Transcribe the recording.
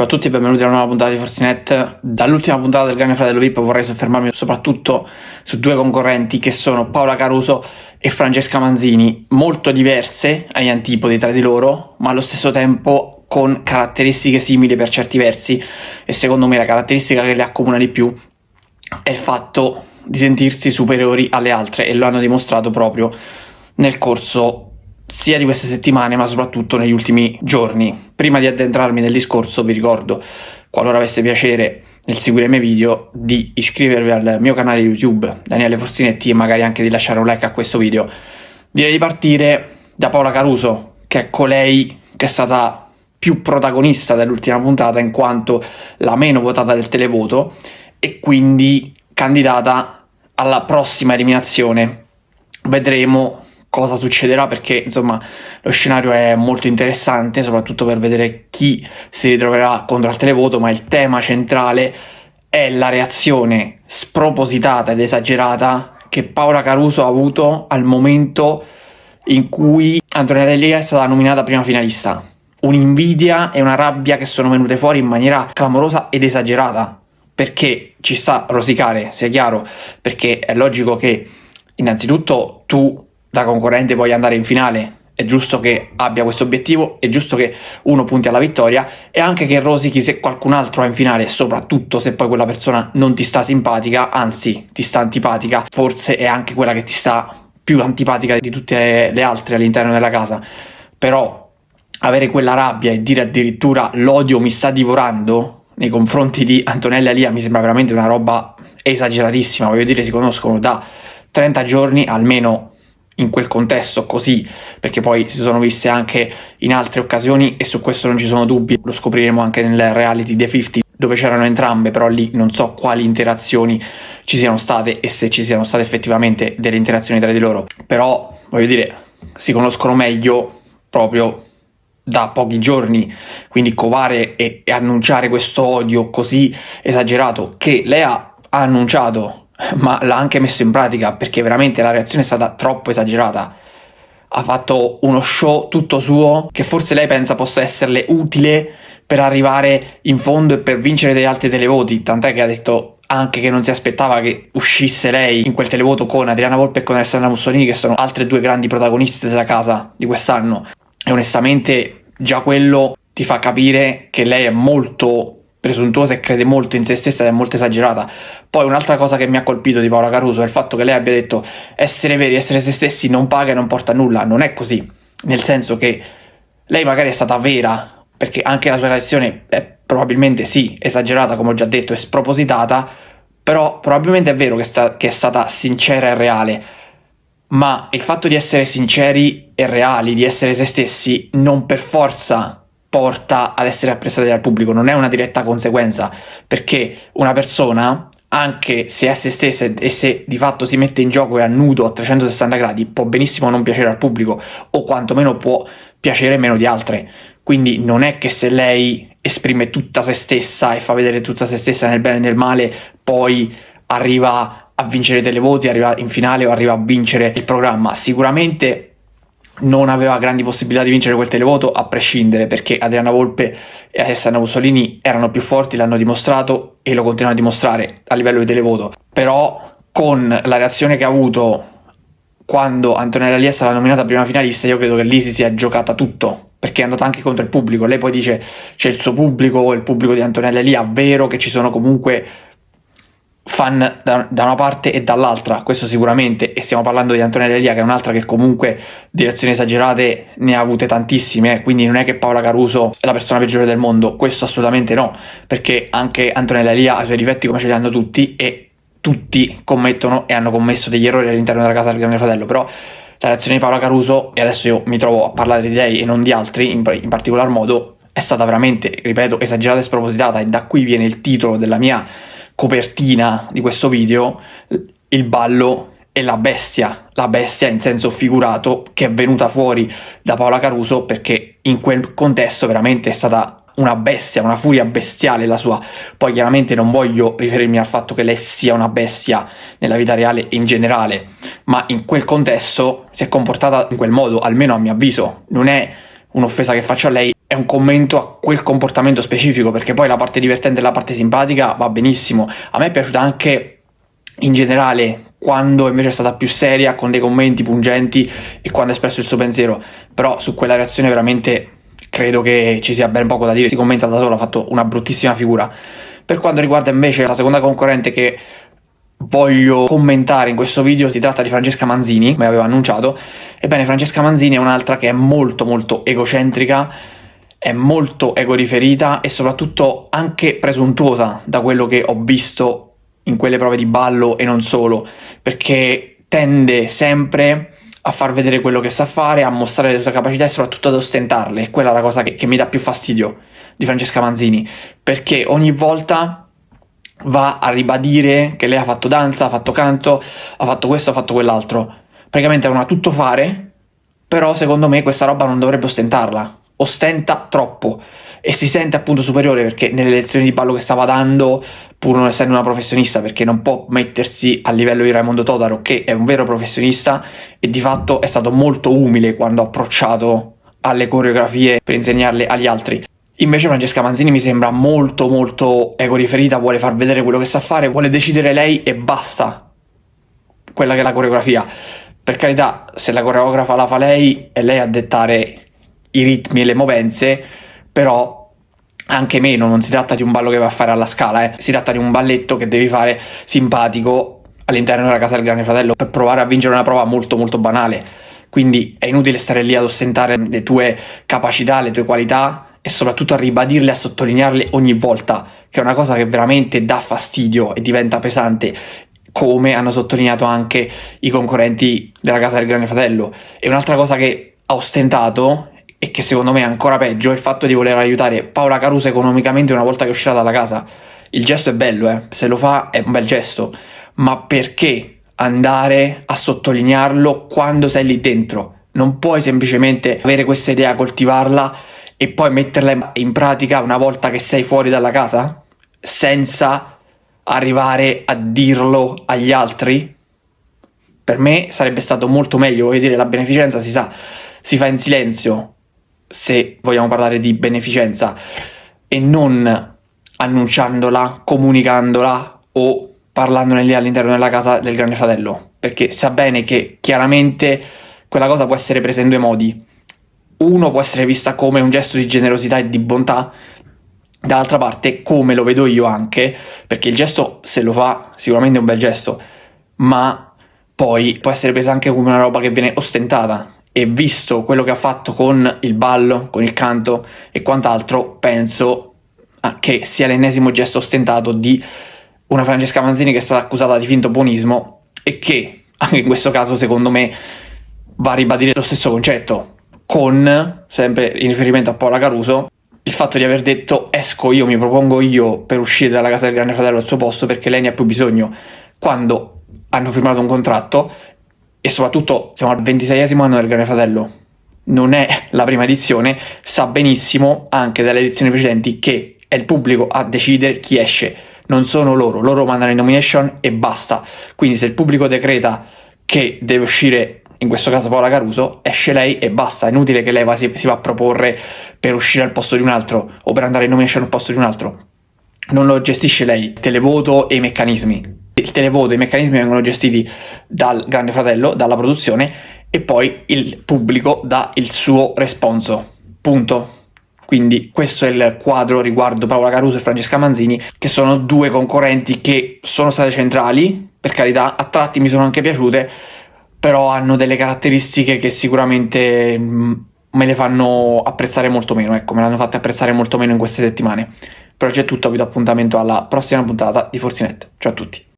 Ciao a tutti e benvenuti a una nuova puntata di Forsinet. Dall'ultima puntata del Grande Fratello VIP vorrei soffermarmi soprattutto su due concorrenti che sono Paola Caruso e Francesca Manzini, molto diverse agli antipodi tra di loro, ma allo stesso tempo con caratteristiche simili per certi versi, e secondo me la caratteristica che le accomuna di più è il fatto di sentirsi superiori alle altre, e lo hanno dimostrato proprio nel corso sia di queste settimane ma soprattutto negli ultimi giorni. Prima di addentrarmi nel discorso vi ricordo, qualora avesse piacere nel seguire i miei video, di iscrivervi al mio canale YouTube Daniele Forsinetti e magari anche di lasciare un like a questo video. Direi di partire da Paola Caruso, che è colei che è stata più protagonista dell'ultima puntata in quanto la meno votata del televoto e quindi candidata alla prossima eliminazione. Vedremo cosa succederà, perché insomma lo scenario è molto interessante, soprattutto per vedere chi si ritroverà contro al televoto, ma il tema centrale è la reazione spropositata ed esagerata che Paola Caruso ha avuto al momento in cui Antonella Elia è stata nominata prima finalista. Un'invidia e una rabbia che sono venute fuori in maniera clamorosa ed esagerata, perché ci sta a rosicare, sia chiaro, perché è logico che innanzitutto tu da concorrente voglia andare in finale, è giusto che abbia questo obiettivo, è giusto che uno punti alla vittoria, e anche che rosichi se qualcun altro è in finale, soprattutto se poi quella persona non ti sta simpatica, anzi ti sta antipatica, forse è anche quella che ti sta più antipatica di tutte le altre all'interno della casa. Però avere quella rabbia e dire addirittura l'odio mi sta divorando nei confronti di Antonella Elia mi sembra veramente una roba esageratissima. Voglio dire, si conoscono da 30 giorni, almeno in quel contesto così, perché poi si sono viste anche in altre occasioni e su questo non ci sono dubbi, lo scopriremo anche nel reality The 50 dove c'erano entrambe, però lì non so quali interazioni ci siano state e se ci siano state effettivamente delle interazioni tra di loro. Però voglio dire, si conoscono meglio proprio da pochi giorni, quindi covare e annunciare questo odio così esagerato, che lei ha annunciato ma l'ha anche messo in pratica, perché veramente la reazione è stata troppo esagerata. Ha fatto uno show tutto suo che forse lei pensa possa esserle utile per arrivare in fondo e per vincere degli altri televoti, tant'è che ha detto anche che non si aspettava che uscisse lei in quel televoto con Adriana Volpe e con Alessandra Mussolini, che sono altre due grandi protagoniste della casa di quest'anno, e onestamente già quello ti fa capire che lei è molto presuntuosa e crede molto in se stessa ed è molto esagerata. Poi un'altra cosa che mi ha colpito di Paola Caruso è il fatto che lei abbia detto essere veri, essere se stessi non paga e non porta a nulla. Non è così, nel senso che lei magari è stata vera, perché anche la sua reazione è probabilmente sì esagerata, come ho già detto, e spropositata, però probabilmente è vero che è stata sincera e reale. Ma il fatto di essere sinceri e reali, di essere se stessi, non per forza porta ad essere apprezzati dal pubblico, non è una diretta conseguenza, perché una persona, anche se è se stessa e se di fatto si mette in gioco e a nudo a 360 gradi, può benissimo non piacere al pubblico, o quantomeno può piacere meno di altre. Quindi non è che se lei esprime tutta se stessa e fa vedere tutta se stessa nel bene e nel male, poi arriva a vincere televoti, arriva in finale o arriva a vincere il programma. Sicuramente non aveva grandi possibilità di vincere quel televoto a prescindere, perché Adriana Volpe e Alessandra Mussolini erano più forti, l'hanno dimostrato e lo continuano a dimostrare a livello di televoto. Però con la reazione che ha avuto quando Antonella Elia è stata nominata prima finalista, io credo che lì si sia giocata tutto, perché è andata anche contro il pubblico. Lei poi dice c'è il suo pubblico, il pubblico di Antonella Elia, vero che ci sono comunque fan da una parte e dall'altra, questo sicuramente, e stiamo parlando di Antonella Elia, che è un'altra che comunque di reazioni esagerate ne ha avute tantissime, quindi non è che Paola Caruso è la persona peggiore del mondo, questo assolutamente no, perché anche Antonella Elia ha i suoi difetti come ce li hanno tutti, e tutti commettono e hanno commesso degli errori all'interno della casa del Grande Fratello. Però la reazione di Paola Caruso, e adesso io mi trovo a parlare di lei e non di altri in particolar modo, è stata veramente, ripeto, esagerata e spropositata, e da qui viene il titolo della mia copertina di questo video, il ballo e la bestia in senso figurato, che è venuta fuori da Paola Caruso, perché in quel contesto veramente è stata una bestia, una furia bestiale la sua. Poi chiaramente non voglio riferirmi al fatto che lei sia una bestia nella vita reale in generale, ma in quel contesto si è comportata in quel modo, almeno a mio avviso. Non è un'offesa che faccio a lei, è un commento a quel comportamento specifico, perché poi la parte divertente e la parte simpatica va benissimo. A me è piaciuta anche in generale quando invece è stata più seria, con dei commenti pungenti e quando ha espresso il suo pensiero, però su quella reazione veramente credo che ci sia ben poco da dire. Si commenta da solo, ha fatto una bruttissima figura. Per quanto riguarda invece la seconda concorrente che voglio commentare in questo video, si tratta di Francesca Manzini, come avevo annunciato. Ebbene, Francesca Manzini è un'altra che è molto molto egocentrica, è molto egoriferita e soprattutto anche presuntuosa, da quello che ho visto in quelle prove di ballo e non solo, perché tende sempre a far vedere quello che sa fare, a mostrare le sue capacità e soprattutto ad ostentarle. È quella la cosa che mi dà più fastidio di Francesca Manzini, perché ogni volta va a ribadire che lei ha fatto danza, ha fatto canto, ha fatto questo, ha fatto quell'altro. Praticamente è una tuttofare, però secondo me questa roba non dovrebbe ostentarla. Ostenta troppo e si sente appunto superiore, perché nelle lezioni di ballo che stava dando, pur non essendo una professionista, perché non può mettersi a livello di Raimondo Todaro, che è un vero professionista, e di fatto è stato molto umile quando ha approcciato alle coreografie per insegnarle agli altri. Invece Francesca Manzini mi sembra molto molto egoriferita, vuole far vedere quello che sa fare, vuole decidere lei e basta quella che è la coreografia. Per carità, se la coreografa la fa lei, è lei a dettare i ritmi e le movenze, però anche meno, non si tratta di un ballo che va a fare alla Scala, si tratta di un balletto che devi fare simpatico all'interno della casa del Grande Fratello per provare a vincere una prova molto molto banale. Quindi è inutile stare lì ad ostentare le tue capacità, le tue qualità e soprattutto a ribadirle, a sottolinearle ogni volta, che è una cosa che veramente dà fastidio e diventa pesante, come hanno sottolineato anche i concorrenti della casa del Grande Fratello. E un'altra cosa che ha ostentato e che secondo me è ancora peggio è il fatto di voler aiutare Paola Caruso economicamente una volta che è uscita dalla casa. Il gesto è bello, se lo fa è un bel gesto, ma perché andare a sottolinearlo quando sei lì dentro? Non puoi semplicemente avere questa idea, coltivarla e poi metterla in pratica una volta che sei fuori dalla casa, senza arrivare a dirlo agli altri? Per me sarebbe stato molto meglio. Voglio dire, la beneficenza si sa, si fa in silenzio, se vogliamo parlare di beneficenza, e non annunciandola, comunicandola o parlandone lì all'interno della casa del Grande Fratello, perché sa bene che chiaramente quella cosa può essere presa in due modi. Uno, può essere vista come un gesto di generosità e di bontà, dall'altra parte, come lo vedo io anche, perché il gesto, se lo fa, sicuramente è un bel gesto, ma poi può essere presa anche come una roba che viene ostentata. E visto quello che ha fatto con il ballo, con il canto e quant'altro, penso che sia l'ennesimo gesto ostentato di una Francesca Manzini che è stata accusata di finto buonismo e che, anche in questo caso, secondo me, va a ribadire lo stesso concetto, con, sempre in riferimento a Paola Caruso, il fatto di aver detto esco io, mi propongo io per uscire dalla casa del Grande Fratello al suo posto perché lei ne ha più bisogno, quando hanno firmato un contratto. E soprattutto siamo al 26esimo anno del Grande Fratello, non è la prima edizione, sa benissimo anche dalle edizioni precedenti che è il pubblico a decidere chi esce, non sono loro mandano in nomination e basta. Quindi se il pubblico decreta che deve uscire, in questo caso Paola Caruso, esce lei e basta. È inutile che lei si va a proporre per uscire al posto di un altro o per andare in nomination al posto di un altro. Non lo gestisce lei, il televoto e i meccanismi. Il televoto e i meccanismi vengono gestiti dal Grande Fratello, dalla produzione, e poi il pubblico dà il suo responso. Punto. Quindi questo è il quadro riguardo Paola Caruso e Francesca Manzini, che sono due concorrenti che sono state centrali, per carità, a tratti mi sono anche piaciute, però hanno delle caratteristiche che sicuramente me le fanno apprezzare molto meno, ecco, me l'hanno fatta apprezzare molto meno in queste settimane. Per oggi è tutto, vi do appuntamento alla prossima puntata di Forzinet. Ciao a tutti.